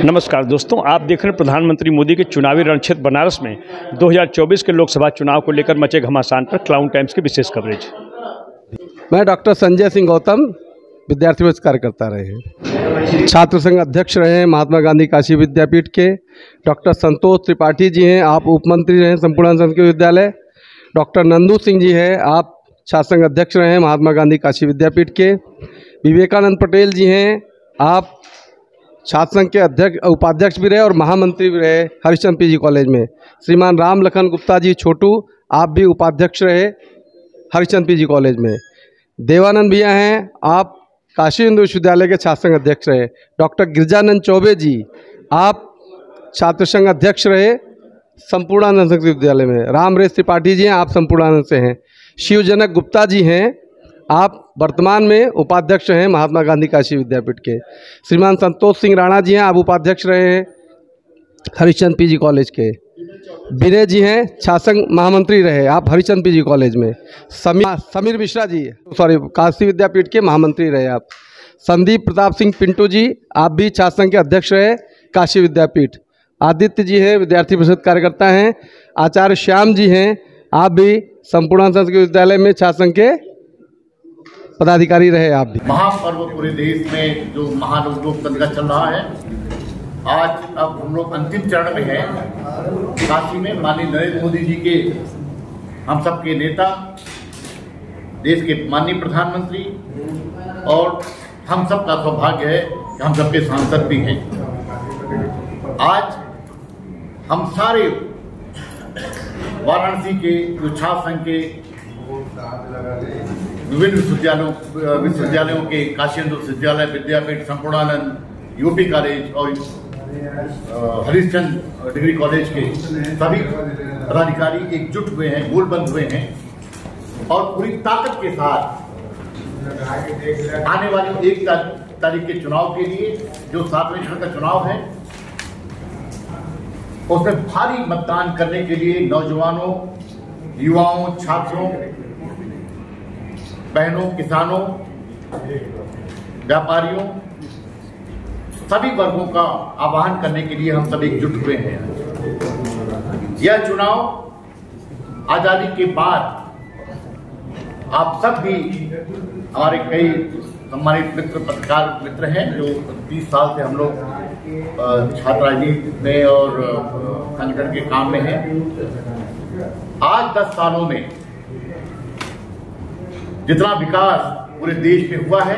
नमस्कार दोस्तों, आप देख रहे हैं प्रधानमंत्री मोदी के चुनावी रणक्षेत्र बनारस में 2024 के लोकसभा चुनाव को लेकर मचे घमासान पर क्लाउन टाइम्स की विशेष कवरेज। मैं डॉक्टर संजय सिंह गौतम विद्यार्थी वर्ष कार्यकर्ता रहे, छात्र संघ अध्यक्ष रहे हैं महात्मा गांधी काशी विद्यापीठ के। डॉक्टर संतोष त्रिपाठी जी हैं, आप उप मंत्री रहे हैं संपूर्णानंद संस्कृत विद्यालय। डॉक्टर नंदू सिंह जी हैं, आप छात्र संघ अध्यक्ष रहे हैं महात्मा गांधी काशी विद्यापीठ के। विवेकानंद पटेल जी हैं, आप छात्र संघ के अध्यक्ष उपाध्यक्ष भी रहे और महामंत्री भी रहे हरिश्चंद्र पीजी कॉलेज में। श्रीमान राम लखन गुप्ता जी छोटू, आप भी उपाध्यक्ष रहे हरिश्चंद्र पीजी कॉलेज में। देवानंद भैया हैं, आप काशी हिंदू विश्वविद्यालय के छात्र संघ अध्यक्ष रहे। डॉक्टर गिरिजानंद चौबे जी, आप छात्र संघ अध्यक्ष रहे संपूर्णानंद संस्कृत विद्यालय में। रामरेश त्रिपाठी जी हैं, आप संपूर्णानंद से हैं। शिवजनक गुप्ता जी हैं, आप वर्तमान में उपाध्यक्ष हैं महात्मा गांधी काशी विद्यापीठ के। श्रीमान संतोष सिंह राणा जी हैं, आप उपाध्यक्ष रहे हैं हरिश्चंद्र पीजी कॉलेज के। विनय जी हैं, छात्र संघ महामंत्री रहे, आप हरिश्चंद्र पीजी कॉलेज में। समीर मिश्रा जी, काशी विद्यापीठ के महामंत्री रहे आप। संदीप प्रताप सिंह पिंटू जी, आप भी छात्र संघ के अध्यक्ष रहे काशी विद्यापीठ। आदित्य जी हैं, विद्यार्थी परिषद कार्यकर्ता हैं। आचार्य श्याम जी हैं, आप भी संपूर्णानंद संस्कृत विद्यालय में छात्र संघ के पदाधिकारी रहे आप भी। महापर्व पूरे देश में जो महालोकतंत्र का चल रहा है, आज अब हम लोग अंतिम चरण में हैं। काशी में माननीय नरेंद्र मोदी जी के, हम सबके नेता, देश के माननीय प्रधानमंत्री, और हम सब का सौभाग्य है कि हम सबके सांसद भी हैं। आज हम सारे वाराणसी के जो छात्र संघ के विभिन्न विश्वविद्यालयों के, काशी हिंदू विश्वविद्यालय, विद्यापीठ, संपूर्णानंद, यूपी कॉलेज और हरिश्चंद्र डिग्री कॉलेज के सभी पदाधिकारी एकजुट हुए हैं, गोलबंद हुए हैं और पूरी ताकत के साथ आने वाली 1 तारीख के चुनाव के लिए, जो 7वें चरण का चुनाव है, उसमें भारी मतदान करने के लिए नौजवानों, युवाओं, छात्रों, बहनों, किसानों, व्यापारियों, सभी वर्गों का आह्वान करने के लिए हम सब एकजुट हुए हैं। यह चुनाव आजादी के बाद आप सब भी, हमारे कई सम्मानित मित्र, पत्रकार मित्र हैं जो 30 साल से हम लोग छात्र राजनीति में और संगठन के काम में हैं। आज 10 सालों में जितना विकास पूरे देश में हुआ है,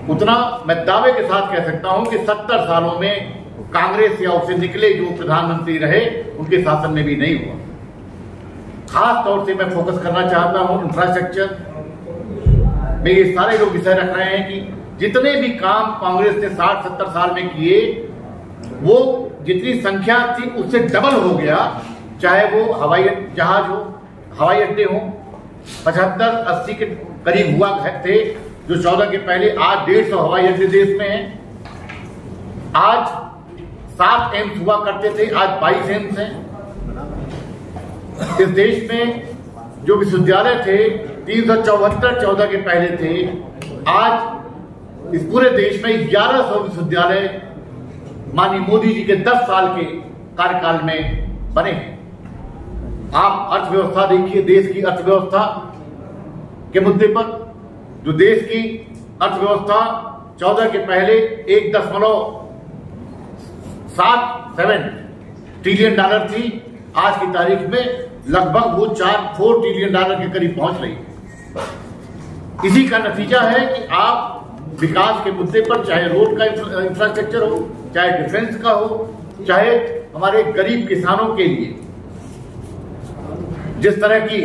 उतना मैं दावे के साथ कह सकता हूं कि 70 सालों में कांग्रेस या उससे निकले जो प्रधानमंत्री रहे, उनके शासन में भी नहीं हुआ। खास तौर से मैं फोकस करना चाहता हूं इंफ्रास्ट्रक्चर में। ये सारे लोग विषय रख रहे हैं कि जितने भी काम कांग्रेस ने 60-70 साल में किए, वो जितनी संख्या थी उससे डबल हो गया। चाहे वो हवाई जहाज हो, हवाई अड्डे हो, 75-80 के करीब हुआ थे जो 14 के पहले, आज 150 हवाई अड्डे देश में हैं। आज 7 एम्स हुआ करते थे, आज 22 एम्स हैं। इस देश में जो विश्वविद्यालय थे 374 14 के पहले थे, आज इस पूरे देश में 1100 विश्वविद्यालय माननीय मोदी जी के 10 साल के कार्यकाल में बने हैं। आप अर्थव्यवस्था देखिए, देश की अर्थव्यवस्था के मुद्दे पर, जो देश की अर्थव्यवस्था 14 के पहले 1.7 ट्रिलियन डॉलर थी, आज की तारीख में लगभग वो 4 ट्रिलियन डॉलर के करीब पहुंच रही है। इसी का नतीजा है कि आप विकास के मुद्दे पर, चाहे रोड का इंफ्रास्ट्रक्चर हो, चाहे डिफेंस का हो, चाहे हमारे गरीब किसानों के लिए जिस तरह की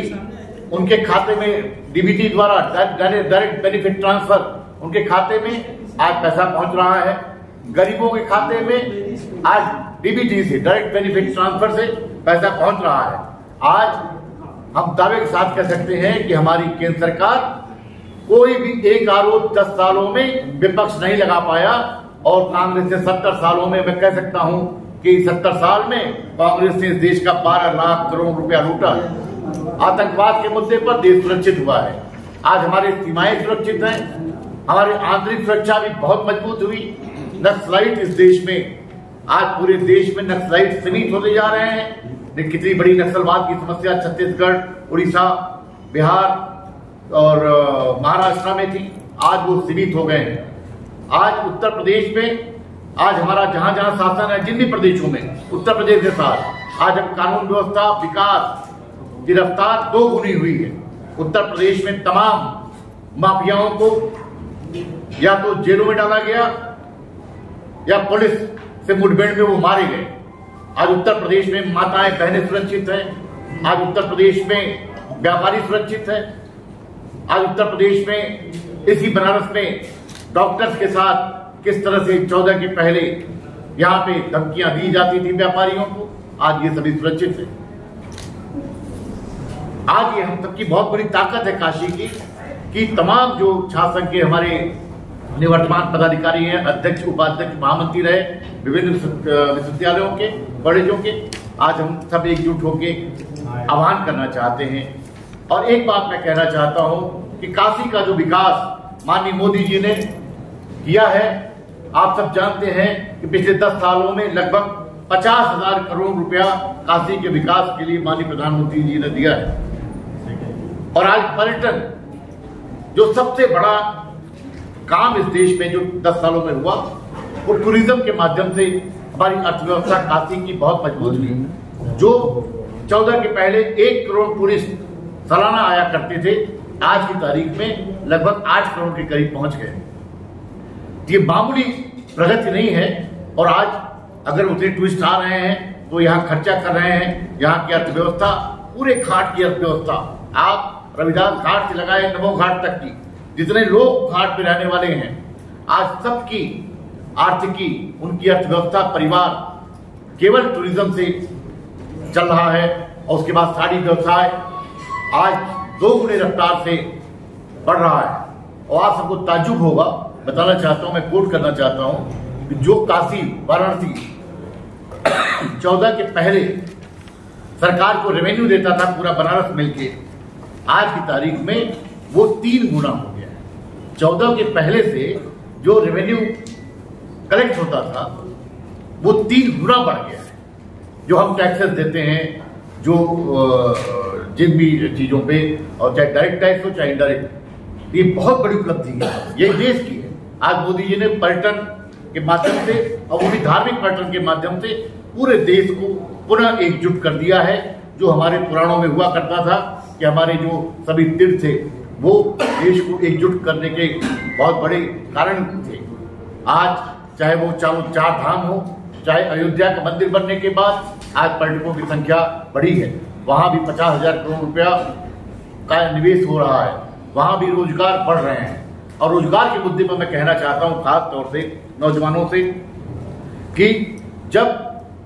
उनके खाते में डीबीटी द्वारा डायरेक्ट बेनिफिट ट्रांसफर उनके खाते में आज पैसा पहुंच रहा है। गरीबों के खाते में आज डीबीटी से, डायरेक्ट बेनिफिट ट्रांसफर से पैसा पहुंच रहा है। आज हम दावे के साथ कह सकते हैं कि हमारी केंद्र सरकार कोई भी एक आरोप 10 सालों में विपक्ष नहीं लगा पाया, और कांग्रेस ने 70 सालों में, मैं कह सकता हूं कि 70 साल में कांग्रेस ने इस देश का 12 लाख करोड़ रुपया लूटा। आतंकवाद के मुद्दे पर देश सुरक्षित हुआ है। आज हमारी सीमाएं सुरक्षित हैं, हमारी आंतरिक सुरक्षा भी बहुत मजबूत हुई। नक्सलाइट इस देश में, आज पूरे देश में नक्सलाइट सीमित होते जा रहे हैं। कितनी बड़ी नक्सलवाद की समस्या छत्तीसगढ़, उड़ीसा, बिहार और महाराष्ट्र में थी, आज वो सीमित हो गए हैं। आज उत्तर प्रदेश में, आज हमारा जहां जहां शासन है, जिन भी प्रदेशों में उत्तर प्रदेश के साथ आज हम कानून व्यवस्था विकास की रफ्तार 2 गुनी हुई है। उत्तर प्रदेश में तमाम माफियाओं को या तो जेलों में डाला गया या पुलिस से मुठभेड़ में वो मारे गए। आज उत्तर प्रदेश में माताएं बहनें सुरक्षित हैं। आज उत्तर प्रदेश में व्यापारी सुरक्षित है। आज उत्तर प्रदेश में, इसी बनारस में डॉक्टर्स के साथ किस तरह से 14 के पहले यहाँ पे धमकियां दी जाती थी व्यापारियों को, आज ये सभी सुरक्षित है। आज ये हम सबकी बहुत बड़ी ताकत है काशी की कि तमाम जो शासन के हमारे निवर्तमान पदाधिकारी हैं, अध्यक्ष, उपाध्यक्ष, महामंत्री रहे विभिन्न विश्वविद्यालयों के, कॉलेजों के, आज हम सब एकजुट होकर आह्वान करना चाहते हैं। और एक बात मैं कहना चाहता हूं कि काशी का जो विकास माननीय मोदी जी ने किया है, आप सब जानते हैं कि पिछले 10 सालों में लगभग 50,000 करोड़ रुपया काशी के विकास के लिए माननीय प्रधानमंत्री जी ने दिया है। और आज पर्यटन जो सबसे बड़ा काम इस देश में जो 10 सालों में हुआ, वो टूरिज्म के माध्यम से हमारी अर्थव्यवस्था काशी की बहुत मजबूत हुई। जो 14 के पहले 1 करोड़ टूरिस्ट सालाना आया करते थे, आज की तारीख में लगभग 8 करोड़ के करीब पहुंच गए। ये मामूली प्रगति नहीं है। और आज अगर उतने टूरिस्ट आ रहे हैं तो यहाँ खर्चा कर रहे हैं। यहाँ की अर्थव्यवस्था, पूरे घाट की अर्थव्यवस्था, आप रविदास घाट से लगाए नमो घाट तक की जितने लोग घाट पे रहने वाले हैं, आज सबकी आर्थिकी, उनकी अर्थव्यवस्था, परिवार केवल टूरिज्म से चल रहा है। और उसके बाद साड़ी व्यवसाय आज 2 गुने रफ्तार से बढ़ रहा है। और आप सबको ताज्जुब होगा, बताना चाहता हूं, मैं कोट करना चाहता हूं कि जो काशी वाराणसी 14 के पहले सरकार को रेवेन्यू देता था पूरा बनारस मिलके, आज की तारीख में वो 3 गुना हो गया है। 14 के पहले से जो रेवेन्यू कलेक्ट होता था वो 3 गुना बढ़ गया है। जो हम टैक्सेस देते हैं, जो जिन भी चीजों पे, और चाहे डायरेक्ट टैक्स हो चाहे इनडायरेक्ट, ये बहुत बड़ी उपलब्धि है, ये देश की है। आज मोदी जी ने पर्यटन के माध्यम से, और वो भी धार्मिक पर्यटन के माध्यम से, पूरे देश को पुनः एकजुट कर दिया है। जो हमारे पुराणों में हुआ करता था कि हमारे जो सभी तीर्थ थे वो देश को एकजुट करने के बहुत बड़े कारण थे। आज चाहे वो 4 धाम हो, चाहे अयोध्या का मंदिर बनने के बाद आज पर्यटकों की संख्या बढ़ी है। वहां भी 50,000 करोड़ रुपया का निवेश हो रहा है, वहां भी रोजगार बढ़ रहे हैं। और रोजगार के मुद्दे पर मैं कहना चाहता हूं खास तौर से नौजवानों से कि जब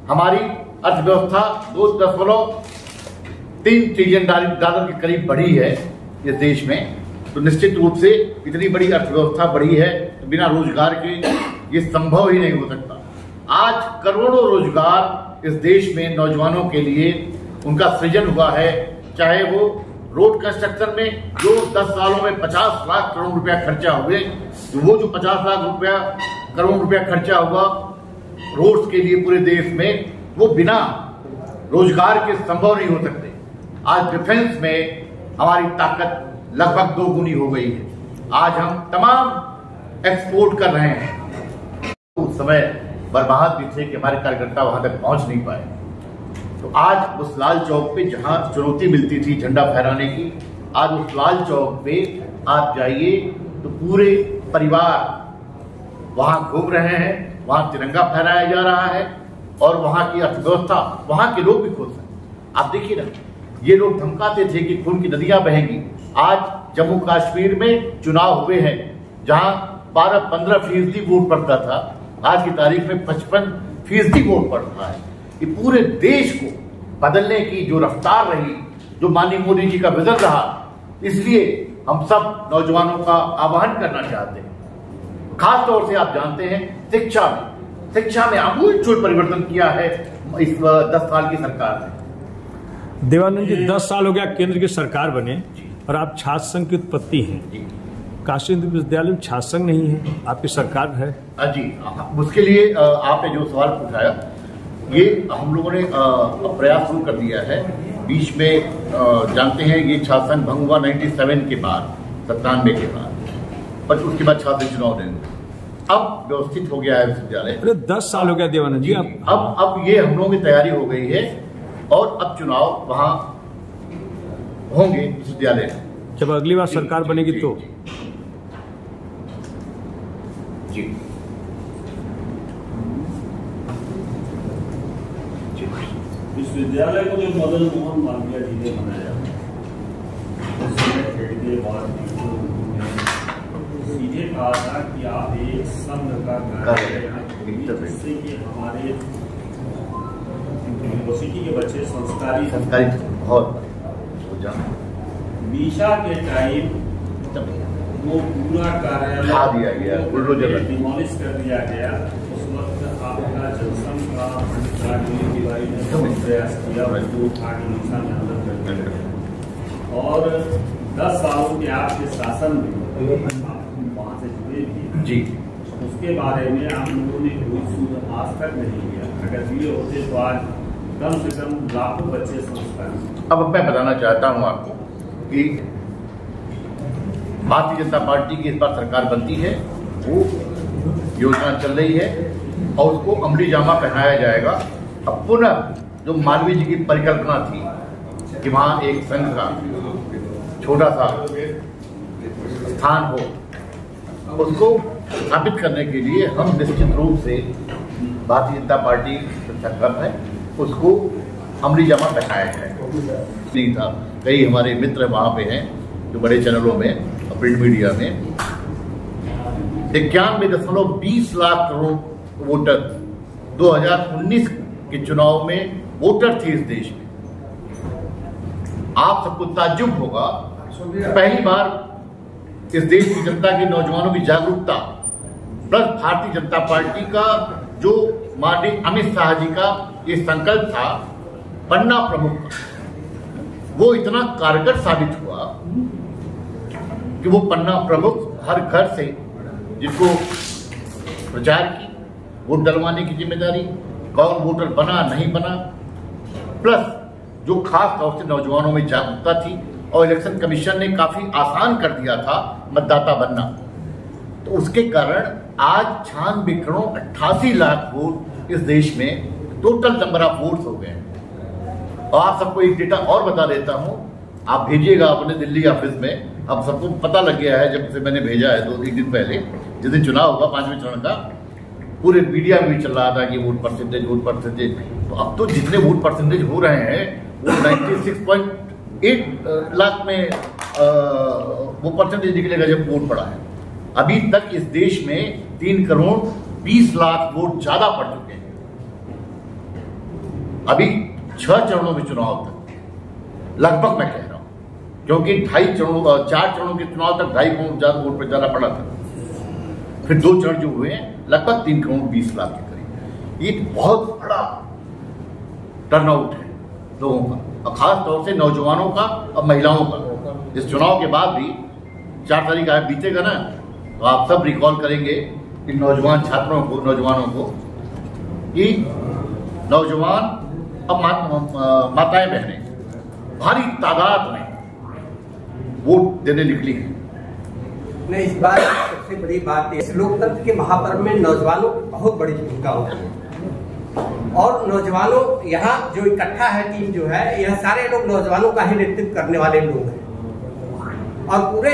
हमारी अर्थव्यवस्था 2.3 ट्रिलियन डॉलर के करीब बढ़ी है इस देश में, तो निश्चित रूप से इतनी बड़ी अर्थव्यवस्था बढ़ी है तो बिना रोजगार के ये संभव ही नहीं हो सकता। आज करोड़ों रोजगार इस देश में नौजवानों के लिए उनका सृजन हुआ है। चाहे वो रोड कंस्ट्रक्शन में जो 10 सालों में 50 लाख करोड़ रुपया खर्चा हुए, वो जो 50 लाख करोड़ रुपया खर्चा हुआ रोड्स के लिए पूरे देश में, वो बिना रोजगार के संभव नहीं हो सकते। आज डिफेंस में हमारी ताकत लगभग 2 गुनी हो गई है। आज हम तमाम एक्सपोर्ट कर रहे हैं। उस समय बर्बाद भी थे कि हमारे कार्यकर्ता वहां तक पहुंच नहीं पाए। तो आज उस लाल चौक पे जहां चुनौती मिलती थी झंडा फहराने की, आज उस लाल चौक पे आप जाइए तो पूरे परिवार वहां घूम रहे हैं, वहां तिरंगा फहराया जा रहा है और वहां की अर्थव्यवस्था, वहां के लोग भी खुश हैं। आप देखिए ना, ये लोग धमकाते थे कि खून की नदियां बहेंगी। आज जम्मू कश्मीर में चुनाव हुए हैं जहां 12-15% वोट पड़ता था, आज की तारीख में 55% वोट पड़ रहा है। ये पूरे देश को बदलने की जो रफ्तार रही, जो माननीय मोदी जी का विजन रहा, इसलिए हम सब नौजवानों का आह्वान करना चाहते हैं। खास तौर से आप जानते हैं शिक्षा में आमूलचूल परिवर्तन किया है इस 10 साल की सरकार ने। देवानंद जी, 10 साल हो गया केंद्र की सरकार बने और आप छात्र संघ की उत्पत्ति हैं। काशी हिंदू विश्वविद्यालय में छात्र संघ नहीं है, आपकी सरकार है। जी, उसके लिए आपने जो सवाल उठाया, ये हम लोगों ने प्रयास शुरू कर दिया है। बीच में जानते हैं ये छात्र संघ भंग हुआ 97 के बाद, 97 के बाद, पर उसके बाद छात्र चुनाव नहीं हुए। अब व्यवस्थित हो गया है विश्वविद्यालय। अरे 10 साल हो गया देवानंद जी। अब ये हम लोगों की तैयारी हो गई है और अब चुनाव वहां होंगे विश्वविद्यालय। जब अगली बार सरकार बनेगी तो जी विश्वविद्यालय को जो मदन मोहन मालवीय जी ने बनाया, उसमें के बाद सीधे कहा था कि आप एक संघ का कार्य, जिससे कि हमारे यूनिवर्सिटी के बच्चे संस्कारी बहुत बीशा के टाइम वो पूरा कार्यालय डिमोलिश कर दिया गया। उस वक्त आपका जनसंघ का तिवारी ने बहुत प्रयास किया उसको आगे में अंदर कर दिया, और 10 सालों के आपके शासन में वहाँ से जुड़े भी जी। उसके बारे में आप लोगों ने कोई सूद आज तक नहीं किया। अगर ये होते तो आज कम से कम लाखों बच्चे संस्कार। अब मैं बताना चाहता हूँ आपको कि भारतीय जनता पार्टी की इस बार सरकार बनती है, वो योजना चल रही है और उसको अमली जामा पहनाया जाएगा। अब पुनः जो मालवीय जी की परिकल्पना थी कि वहाँ एक संघ का छोटा सा स्थान हो, उसको स्थापित करने के लिए हम निश्चित रूप से भारतीय जनता पार्टी संकल्प है, उसको अमली जामा पहनाया जाए। नहीं था, कई हमारे मित्र वहाँ पे हैं जो बड़े चैनलों में, प्रिंट मीडिया में 91.20 लाख करोड़ वोटर 2019 के चुनाव में वोटर थे इस देश में। आप सबको ताज्जुब होगा, पहली बार इस देश की जनता के नौजवानों की जागरूकता प्लस भारतीय जनता पार्टी का जो माननीय अमित शाह जी का ये संकल्प था पन्ना प्रमुख का, वो इतना कारगर साबित हुआ कि वो पन्ना प्रमुख हर घर से जिसको प्रचार की, वोट डलवाने की जिम्मेदारी, कौन वोटर बना नहीं बना, प्लस जो खास तौर से नौजवानों में जागरूकता थी और इलेक्शन कमीशन ने काफी आसान कर दिया था मतदाता बनना, तो उसके कारण आज 96 करोड़ 88 लाख वोट इस देश में टोटल नंबर ऑफ वोट्स हो गए हैं। और आप सबको एक डेटा और बता देता हूं, आप भेजिएगा अपने दिल्ली ऑफिस में, अब सबको पता लग गया है जब से मैंने भेजा है 2-3 दिन पहले, जिस दिन चुनाव होगा 5वें चरण का, पूरे मीडिया में भी चल रहा था कि वोट परसेंटेज। तो अब तो जितने वोट परसेंटेज हो रहे हैं वो 96.8 लाख में वो परसेंटेज निकलेगा जब वोट पड़ा है। अभी तक इस देश में 3 करोड़ 20 लाख वोट ज्यादा पड़ चुके हैं। अभी 6 चरणों में चुनाव तक लगभग मैं कह रहा हूं, क्योंकि 4 चरणों के चुनाव तक 2.5 करोड़ ज्यादा वोट पर ज्यादा पड़ा था, फिर 2 चरण जो हुए हैं लगभग 3 करोड़ 20 लाख के करीब। ये बहुत बड़ा टर्नआउट है लोगों का, और खास तौर से नौजवानों का और महिलाओं का। इस चुनाव के बाद भी 4 तारीख आज बीतेगा ना, तो आप सब रिकॉल करेंगे कि नौजवानों को कि नौजवान और माताएं बहनें भारी तादाद में वोट देने निकली है। नहीं, इस बार सबसे बड़ी बात है, इस लोकतंत्र के महापर्व में नौजवानों की बहुत बड़ी भूमिका होती है। और नौजवानों यहाँ जो इकट्ठा है टीम जो है, यह सारे लोग नौजवानों का ही नेतृत्व करने वाले लोग हैं, और पूरे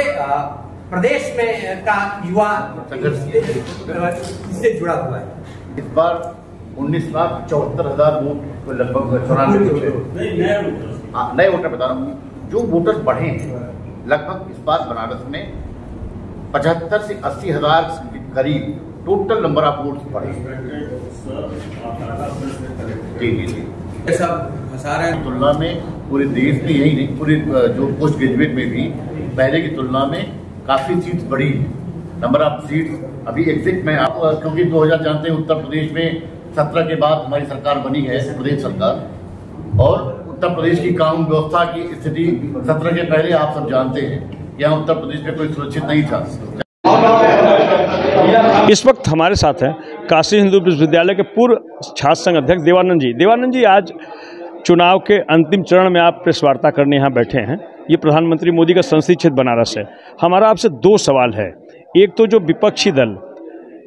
प्रदेश में का युवा इससे जुड़ा हुआ है। इस बार 19,74,000 वोट लगभग 94 नए वोटर बता रहा हूँ, जो वोटर्स बढ़े हैं लगभग इस बार बनारस में 75 से 80 हजार के करीब टोटल नंबर ऑफ वोट्स बढ़े। जी तुलना में पूरे देश में यही नहीं, पूरे जो पोस्ट ग्रेजुएट में भी पहले की तुलना में काफी सीट्स बढ़ी है। नंबर ऑफ सीट्स अभी एग्जिट में आप, क्योंकि 2000 जानते हैं उत्तर प्रदेश में 17 के बाद हमारी सरकार बनी है, प्रदेश सरकार, और उत्तर प्रदेश की कानून व्यवस्था की स्थिति 17 के पहले आप सब जानते हैं यहाँ उत्तर प्रदेश में कोई सुरक्षित नहीं था। इस वक्त हमारे साथ हैं काशी हिंदू विश्वविद्यालय के पूर्व छात्र संघ अध्यक्ष देवानंद जी। देवानंद जी, आज चुनाव के अंतिम चरण में आप प्रेस वार्ता करने यहाँ बैठे हैं। ये प्रधानमंत्री मोदी का संसदीय क्षेत्र बनारस है। हमारा आपसे दो सवाल है। एक तो जो विपक्षी दल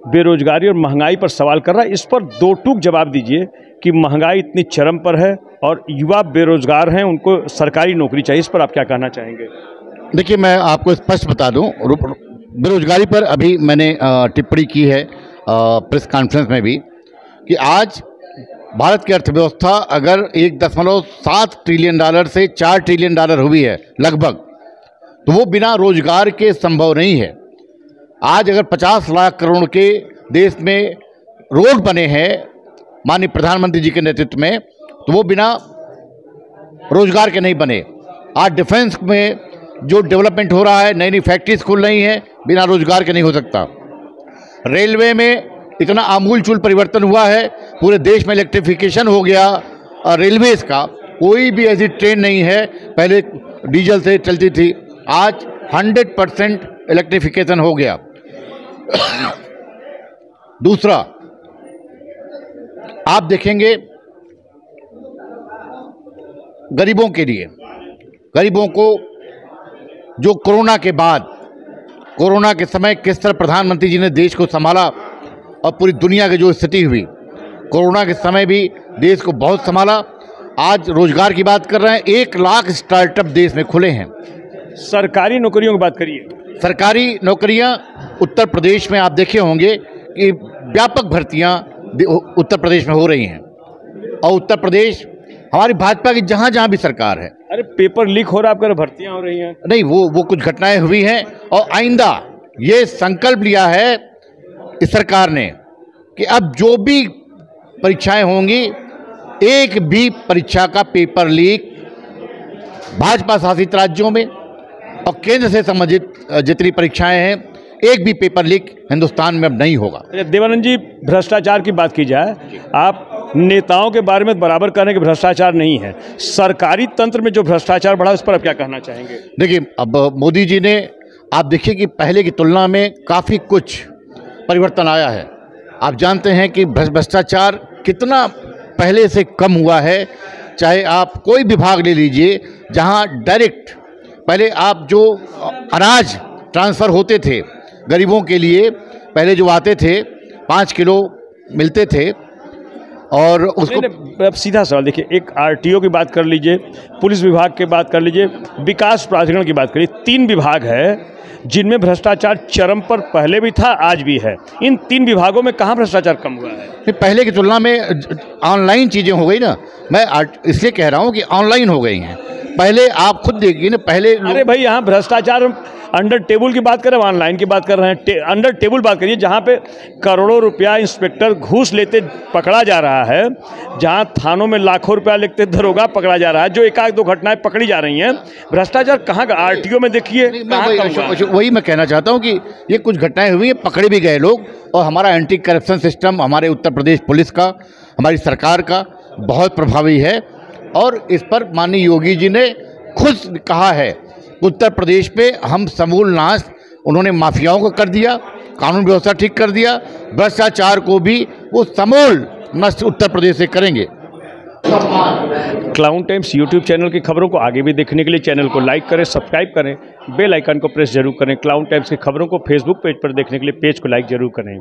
बेरोजगारी और महंगाई पर सवाल कर रहा है, इस पर दो टूक जवाब दीजिए कि महंगाई इतनी चरम पर है और युवा बेरोजगार हैं, उनको सरकारी नौकरी चाहिए। इस पर आप क्या कहना चाहेंगे? देखिए, मैं आपको स्पष्ट बता दूं, बेरोजगारी पर अभी मैंने टिप्पणी की है प्रेस कॉन्फ्रेंस में भी कि आज भारत की अर्थव्यवस्था अगर 1.7 ट्रिलियन डॉलर से 4 ट्रिलियन डॉलर हुई है लगभग, तो वो बिना रोजगार के संभव नहीं है। आज अगर 50 लाख करोड़ के देश में रोड बने हैं माननीय प्रधानमंत्री जी के नेतृत्व में, तो वो बिना रोजगार के नहीं बने। आज डिफेंस में जो डेवलपमेंट हो रहा है, नई नई फैक्ट्रीज खुल रही हैं, बिना रोजगार के नहीं हो सकता। रेलवे में इतना आमूलचूल परिवर्तन हुआ है, पूरे देश में इलेक्ट्रिफिकेशन हो गया। रेलवेज का कोई भी ऐसी ट्रेन नहीं है, पहले डीजल से चलती थी, आज 100% इलेक्ट्रिफिकेशन हो गया। दूसरा, आप देखेंगे गरीबों के लिए, गरीबों को जो कोरोना के बाद, कोरोना के समय किस तरह प्रधानमंत्री जी ने देश को संभाला और पूरी दुनिया की जो स्थिति हुई, कोरोना के समय भी देश को बहुत संभाला। आज रोजगार की बात कर रहे हैं, 1 लाख स्टार्टअप देश में खुले हैं। सरकारी नौकरियों की बात करिए। सरकारी नौकरियां उत्तर प्रदेश में आप देखे होंगे कि व्यापक भर्तियां उत्तर प्रदेश में हो रही हैं, और उत्तर प्रदेश हमारी भाजपा की जहां जहां भी सरकार है। अरे पेपर लीक हो रहा है, आपका भर्तियां हो रही हैं? नहीं, वो कुछ घटनाएं हुई हैं, और आइंदा ये संकल्प लिया है इस सरकार ने कि अब जो भी परीक्षाएं होंगी, एक भी परीक्षा का पेपर लीक भाजपा शासित राज्यों में और केंद्र से संबंधित जितनी परीक्षाएं हैं, एक भी पेपर लीक हिंदुस्तान में अब नहीं होगा। देवानंद जी, भ्रष्टाचार की बात की जाए, आप नेताओं के बारे में बराबर कह रहे हैं कि भ्रष्टाचार नहीं है, सरकारी तंत्र में जो भ्रष्टाचार बढ़ा, उस पर आप क्या कहना चाहेंगे? देखिए, अब मोदी जी ने, आप देखिए कि पहले की तुलना में काफ़ी कुछ परिवर्तन आया है। आप जानते हैं कि भ्रष्टाचार कितना पहले से कम हुआ है। चाहे आप कोई विभाग ले लीजिए, जहां डायरेक्ट पहले आप जो अनाज ट्रांसफ़र होते थे गरीबों के लिए, पहले जो आते थे 5 किलो मिलते थे, और उसको अब सीधा सवाल देखिए, एक आरटीओ की बात कर लीजिए, पुलिस विभाग की बात कर लीजिए, विकास प्राधिकरण की बात करिए, 3 विभाग है जिनमें भ्रष्टाचार चरम पर पहले भी था, आज भी है। इन 3 विभागों में कहाँ भ्रष्टाचार कम हुआ है? पहले की तुलना में ऑनलाइन चीज़ें हो गई ना, मैं इसलिए कह रहा हूँ कि ऑनलाइन हो गई हैं। पहले आप खुद देखिए ना, पहले अरे भाई, यहाँ भ्रष्टाचार अंडर टेबल की बात करें, ऑनलाइन की बात कर रहे हैं। अंडर टेबल बात करिए, जहाँ पे करोड़ों रुपया इंस्पेक्टर घूस लेते पकड़ा जा रहा है, जहाँ थानों में लाखों रुपया लेते दरोगा पकड़ा जा रहा है, जो 1-2 घटनाएं पकड़ी जा रही हैं। भ्रष्टाचार कहाँ का? आरटीओ में देखिए, वही मैं कहना चाहता हूँ कि ये कुछ घटनाएं हुई हैं, पकड़े भी गए लोग, और हमारा एंटी करप्शन सिस्टम, हमारे उत्तर प्रदेश पुलिस का, हमारी सरकार का बहुत प्रभावी है। और इस पर माननीय योगी जी ने खुद कहा है, उत्तर प्रदेश पे हम समूल नाश, उन्होंने माफियाओं को कर दिया, कानून व्यवस्था ठीक कर दिया, भ्रष्टाचार को भी वो समूल नष्ट उत्तर प्रदेश से करेंगे। क्लाउन टाइम्स यूट्यूब चैनल की खबरों को आगे भी देखने के लिए चैनल को लाइक करें, सब्सक्राइब करें, बेल आइकन को प्रेस जरूर करें। क्लाउन टाइम्स की खबरों को फेसबुक पेज पर देखने के लिए पेज को लाइक जरूर करें।